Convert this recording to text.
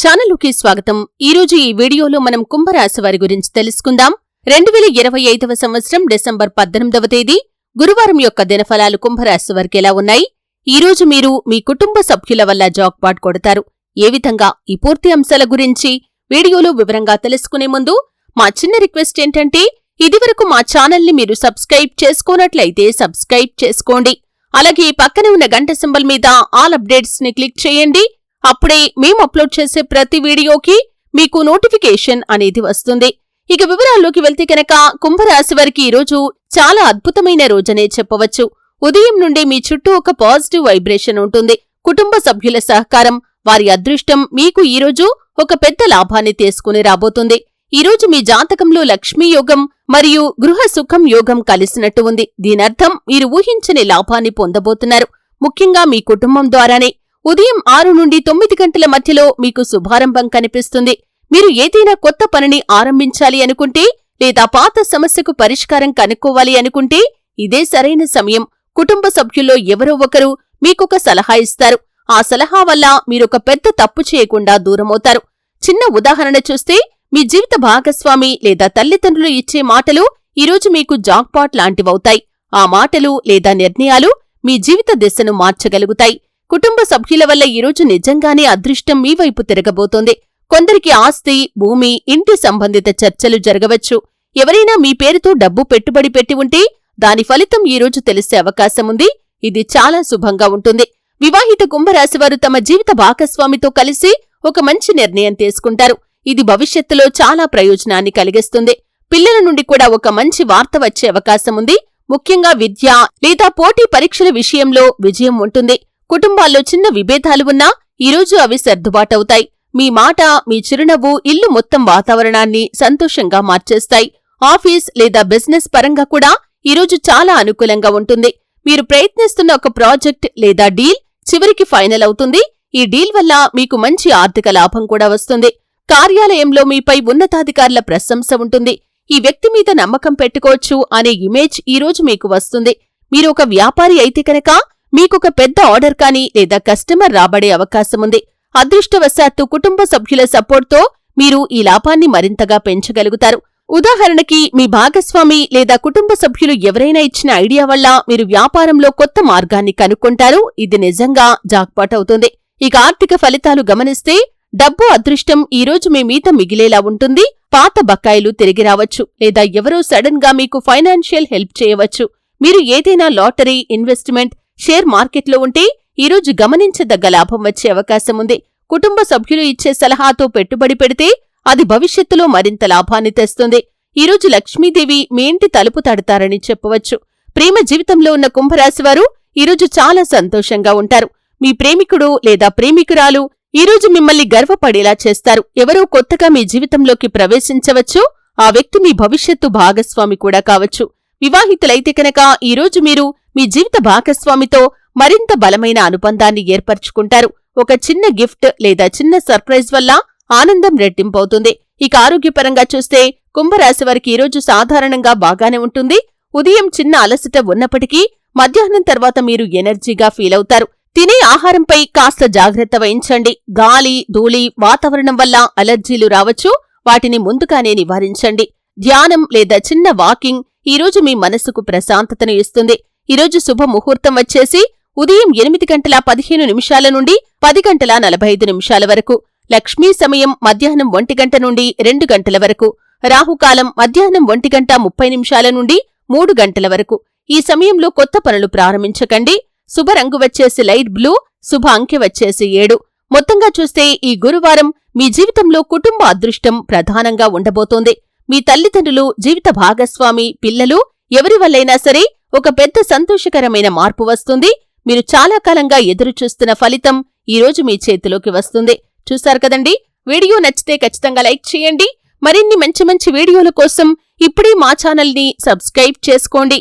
ఛానలుకి స్వాగతం. ఈరోజు ఈ వీడియోలో మనం కుంభరాశి వారి గురించి తెలుసుకుందాం. 2025వ సంవత్సరం డిసెంబర్ 18వ తేదీ గురువారం యొక్క దినఫలాలు కుంభరాశి వారికి ఎలా ఉన్నాయి? ఈరోజు మీరు మీ కుటుంబ సభ్యుల వల్ల జాక్పాట్ కొడతారు. ఏ విధంగా? ఈ పూర్తి అంశాల గురించి వీడియోలో వివరంగా తెలుసుకునే ముందు మా చిన్న రిక్వెస్ట్ ఏంటంటే, ఇదివరకు మా ఛానల్ని మీరు సబ్స్క్రైబ్ చేసుకోనట్లయితే సబ్స్క్రైబ్ చేసుకోండి. అలాగే పక్కనే ఉన్న గంట సింబల్ మీద ఆల్ అప్డేట్స్ ని క్లిక్ చేయండి. అప్పుడే మేము అప్లోడ్ చేసే ప్రతి వీడియోకి మీకు నోటిఫికేషన్ అనేది వస్తుంది. ఇక వివరాల్లోకి వెళ్తే కనుక కుంభరాశి వారికి ఈరోజు చాలా అద్భుతమైన రోజనే చెప్పవచ్చు. ఉదయం నుండి మీ చుట్టూ ఒక పాజిటివ్ వైబ్రేషన్ ఉంటుంది. కుటుంబ సభ్యుల సహకారం, వారి అదృష్టం మీకు ఈరోజు ఒక పెద్ద లాభాన్ని తీసుకుని రాబోతుంది. ఈరోజు మీ జాతకంలో లక్ష్మీ యోగం మరియు గృహ సుఖం యోగం కలిసినట్టు ఉంది. దీనర్థం మీరు ఊహించని లాభాన్ని పొందబోతున్నారు. ముఖ్యంగా మీ కుటుంబం ద్వారానే. ఉదయం 6 నుండి 9 గంటల మధ్యలో మీకు శుభారంభం కనిపిస్తుంది. మీరు ఏదైనా కొత్త పనిని ఆరంభించాలి అనుకుంటే లేదా పాత సమస్యకు పరిష్కారం కనుక్కోవాలి అనుకుంటే ఇదే సరైన సమయం. కుటుంబ సభ్యుల్లో ఎవరో ఒకరు మీకొక సలహా ఇస్తారు. ఆ సలహా వల్ల మీరొక పెద్ద తప్పు చేయకుండా దూరమవుతారు. చిన్న ఉదాహరణ చూస్తే, మీ జీవిత భాగస్వామి లేదా తల్లిదండ్రులు ఇచ్చే మాటలు ఈరోజు మీకు జాక్పాట్ లాంటివవుతాయి. ఆ మాటలు లేదా నిర్ణయాలు మీ జీవిత దిశను మార్చగలుగుతాయి. కుటుంబ సభ్యుల వల్ల ఈరోజు నిజంగానే అదృష్టం మీ వైపు తిరగబోతోంది. కొందరికి ఆస్తి, భూమి, ఇంటి సంబంధిత చర్చలు జరగవచ్చు. ఎవరైనా మీ పేరుతో డబ్బు పెట్టుబడి పెట్టి ఉంటే దాని ఫలితం ఈరోజు తెలిసే అవకాశముంది. ఇది చాలా శుభంగా ఉంటుంది. వివాహిత కుంభరాశివారు తమ జీవిత భాగస్వామితో కలిసి ఒక మంచి నిర్ణయం తీసుకుంటారు. ఇది భవిష్యత్తులో చాలా ప్రయోజనాన్ని కలిగిస్తుంది. పిల్లల నుండి కూడా ఒక మంచి వార్త వచ్చే అవకాశముంది. ముఖ్యంగా విద్య లేదా పోటీ పరీక్షల విషయంలో విజయం ఉంటుంది. కుటుంబాల్లో చిన్న విభేదాలు ఉన్నా ఈరోజు అవి సర్దుబాటవుతాయి. మీ మాట, మీ చిరునవ్వు ఇల్లు మొత్తం వాతావరణాన్ని సంతోషంగా మార్చేస్తాయి. ఆఫీస్ లేదా బిజినెస్ పరంగా కూడా ఈరోజు చాలా అనుకూలంగా ఉంటుంది. మీరు ప్రయత్నిస్తున్న ఒక ప్రాజెక్ట్ లేదా డీల్ చివరికి ఫైనల్ అవుతుంది. ఈ డీల్ వల్ల మీకు మంచి ఆర్థిక లాభం కూడా వస్తుంది. కార్యాలయంలో మీపై ఉన్నతాధికారుల ప్రశంస ఉంటుంది. ఈ వ్యక్తి మీద నమ్మకం పెట్టుకోవచ్చు అనే ఇమేజ్ ఈరోజు మీకు వస్తుంది. మీరు ఒక వ్యాపారి అయితే కనుక మీకొక పెద్ద ఆర్డర్ కానీ లేదా కస్టమర్ రాబడే అవకాశముంది. అదృష్టవశాత్తు కుటుంబ సభ్యుల సపోర్ట్తో మీరు ఈ లాభాన్ని మరింతగా పెంచగలుగుతారు. ఉదాహరణకి, మీ భాగస్వామి లేదా కుటుంబ సభ్యులు ఎవరైనా ఇచ్చిన ఐడియా వల్ల మీరు వ్యాపారంలో కొత్త మార్గాన్ని కనుక్కుంటారు. ఇది నిజంగా జాక్పాట్ అవుతుంది. ఇక ఆర్థిక ఫలితాలు గమనిస్తే, డబ్బు, అదృష్టం ఈరోజు మీ మీద మిగిలేలా ఉంటుంది. పాత బకాయిలు తిరిగి రావచ్చు లేదా ఎవరో సడన్ గా మీకు ఫైనాన్షియల్ హెల్ప్ చేయవచ్చు. మీరు ఏదైనా లాటరీ, ఇన్వెస్ట్మెంట్, షేర్ మార్కెట్లో ఉంటే ఈరోజు గమనించదగ్గ లాభం వచ్చే అవకాశముంది. కుటుంబ సభ్యులు ఇచ్చే సలహాతో పెట్టుబడి పెడితే అది భవిష్యత్తులో మరింత లాభాన్ని తెస్తుంది. ఈరోజు లక్ష్మీదేవి మీ ఇంటి తలుపు తడతారని చెప్పవచ్చు. ప్రేమ జీవితంలో ఉన్న కుంభరాశివారు ఈరోజు చాలా సంతోషంగా ఉంటారు. మీ ప్రేమికుడు లేదా ప్రేమికురాలు ఈరోజు మిమ్మల్ని గర్వపడేలా చేస్తారు. ఎవరో కొత్తగా మీ జీవితంలోకి ప్రవేశించవచ్చు. ఆ వ్యక్తి మీ భవిష్యత్తు భాగస్వామి కూడా కావచ్చు. వివాహితులైతే కనుక ఈరోజు మీరు మీ జీవిత భాగస్వామితో మరింత బలమైన అనుబంధాన్ని ఏర్పరచుకుంటారు. ఒక చిన్న గిఫ్ట్ లేదా చిన్న సర్ప్రైజ్ వల్ల ఆనందం రెట్టింపవుతుంది. ఇక ఆరోగ్యపరంగా చూస్తే కుంభరాశి వారికి ఈరోజు సాధారణంగా బాగానే ఉంటుంది. ఉదయం చిన్న అలసట ఉన్నప్పటికీ మధ్యాహ్నం తర్వాత మీరు ఎనర్జీగా ఫీల్ అవుతారు. తినే ఆహారంపై కాస్త జాగ్రత్త వహించండి. గాలి, ధూళి, వాతావరణం వల్ల అలర్జీలు రావచ్చు. వాటిని ముందుగానే నివారించండి. ధ్యానం లేదా చిన్న వాకింగ్ ఈరోజు మీ మనసుకు ప్రశాంతతను ఇస్తుంది. ఈరోజు శుభ ముహూర్తం వచ్చేసి ఉదయం 8:15 నుండి 10:45 వరకు. లక్ష్మీ సమయం మధ్యాహ్నం 1 గంట నుండి 2 గంటల వరకు. రాహుకాలం మధ్యాహ్నం 1:30 నుండి 3 గంటల వరకు. ఈ సమయంలో కొత్త పనులు ప్రారంభించకండి. శుభ రంగు వచ్చేసి లైట్ బ్లూ, శుభ అంకె వచ్చేసి 7. మొత్తంగా చూస్తే ఈ గురువారం మీ జీవితంలో కుటుంబ అదృష్టం ప్రధానంగా ఉండబోతోంది. మీ తల్లిదండ్రులు, జీవిత భాగస్వామి, పిల్లలు ఎవరి వల్లైనా సరే ఒక పెద్ద సంతోషకరమైన మార్పు వస్తుంది. మీరు చాలా కాలంగా ఎదురుచూస్తున్న ఫలితం ఈరోజు మీ చేతిలోకి వస్తుంది. చూశారు కదండి? వీడియో నచ్చితే ఖచ్చితంగా లైక్ చేయండి. మరిన్ని మంచి మంచి వీడియోల కోసం ఇప్పుడే మా ఛానల్ని సబ్స్క్రైబ్ చేసుకోండి.